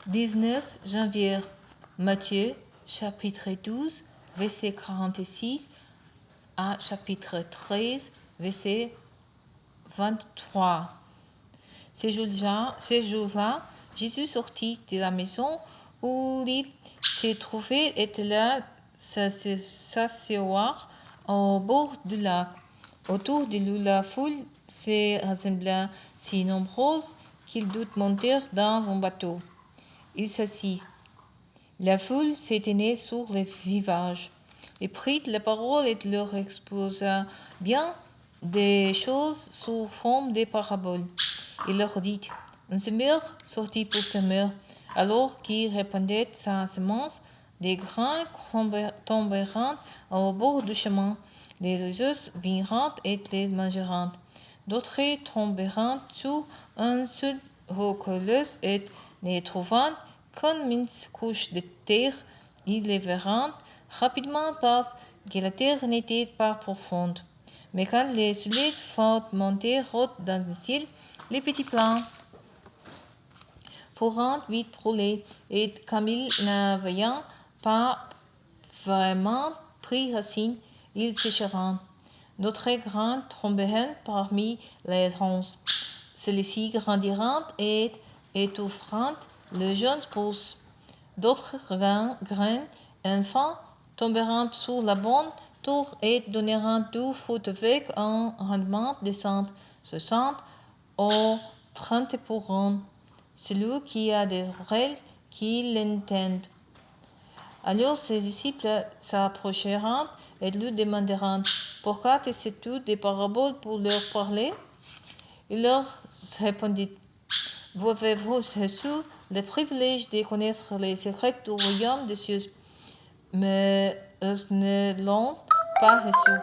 19 janvier, Matthieu, chapitre 12, verset 46 à chapitre 13, verset 23. Ces jours-là, Jésus sortit de la maison où il se trouvait et là s'asseoir au bord du lac. Autour de lui, la foule se rassembla si nombreuse qu'il dut monter dans un bateau. Il s'assit. La foule s'éteignait sur le rivage. Il prit la parole et leur exposa bien des choses sous forme de paraboles. Il leur dit, un semeur sortit pour semer. Alors qu'il répandait sa semence, des grains tombèrent au bord du chemin. Les oiseaux vinrent et les mangèrent. D'autres tombèrent sur un seul rocailleuse et ne trouvant qu'une mince couche de terre, ils les verront rapidement parce que la terre n'était pas profonde. Mais quand les solides furent montés haut dans le ciel, les petits plants furent vite brûlés, et comme ils n'avaient pas vraiment pris racine, ils séchèrent. D'autres grains tombèrent parmi les ronces. Celles-ci grandirent et étouffèrent les jeunes pousses. D'autres grains, enfin, tombèrent sur la bonne terre et donnèrent du fruit avec un rendement de 100, 60 ou 30%. Celui qui a des oreilles, qu'il l'entende. Alors ses disciples s'approchèrent et lui demandèrent, pourquoi testes-tu des paraboles pour leur parler? Il leur répondit, vous avez-vous reçu le privilège de connaître les secrets du royaume des cieux, mais eux ne l'ont pas reçu.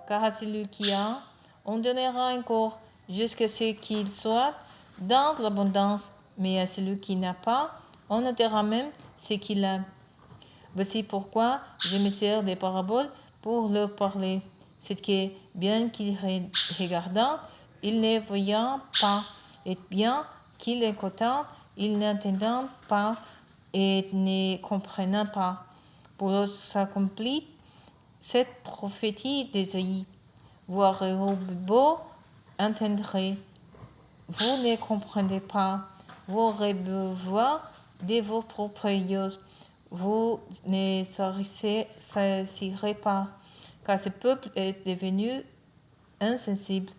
Car à celui qui a, on donnera encore jusqu'à ce qu'il soit dans l'abondance, mais à celui qui n'a pas, on ôtera même ce qu'il a. Voici pourquoi je me sers des paraboles pour leur parler. C'est que, bien qu'ils regardant, ils ne voyant pas, et bien qu'ils écoutant, ils n'entendant pas et ne comprenant pas. Pour s'accomplir cette prophétie d'Ésaïe. Vous aurez beau entendre, vous ne comprenez pas. Vous aurez beau voir de vos propres yeux, vous ne saisirez pas, car ce peuple est devenu insensible.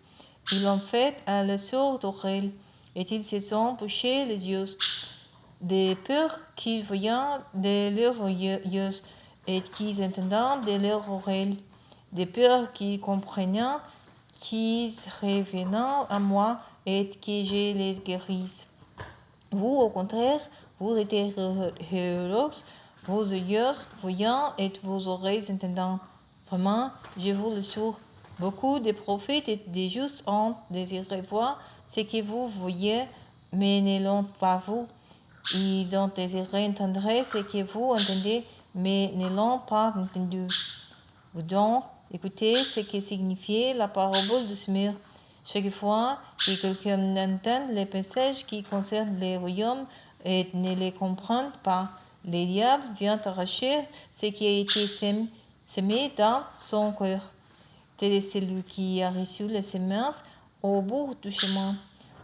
Ils ont fait à la sourde oreille, et ils se sont bouchés les yeux, de peur qu'ils voient de leurs yeux, et qu'ils entendent de leurs oreilles, de peur qu'ils comprennent, qu'ils reviennent à moi, et que je les guérisse. Vous, au contraire, vous êtes heureux, vos yeux voyant et vos oreilles entendant. Vraiment, je vous le jure, beaucoup de prophètes et de justes ont désiré voir ce que vous voyez, mais ne l'ont pas vu. Ils ont désiré entendre ce que vous entendez, mais ne l'ont pas entendu. Vous donc, écoutez ce que signifie la parabole du semeur. Chaque fois que quelqu'un entend les messages qui concernent le royaume et ne les comprend pas, le diable vient arracher ce qui a été semé dans son cœur. Tel est celui qui a reçu la semence au bout du chemin.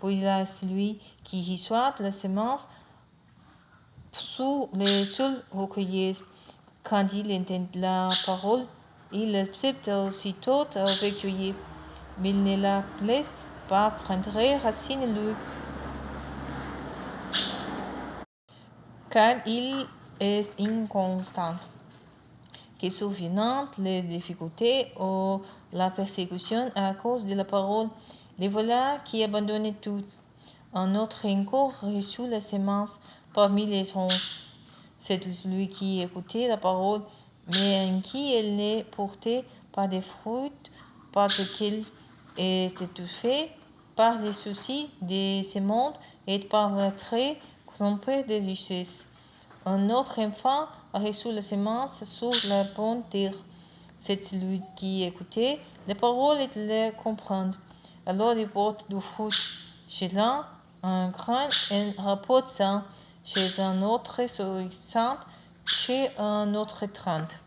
Puis il y a celui qui reçoit la semence sous les sols recueillis. Quand il entend la parole, il l'accepte aussitôt avec joie, mais il ne la laisse pas prendre racine en lui, car il est inconstant. Que surviennent les difficultés ou la persécution à cause de la parole, les voilà qui abandonnent tout. Un autre encore reçut la semence parmi les ronces. C'est celui qui écoutait la parole, mais en qui elle n'est portée pas de fruits, parce qu'il est étouffé par les soucis de ce monde et par l'attrait trompé des richesses. Un autre enfant a reçu la semence sur la bonne terre. C'est celui qui écoutait les paroles et les comprend. Alors il porte du fruit. Chez l'un, un grain en rapporte 100, chez un autre 60, chez un autre 30.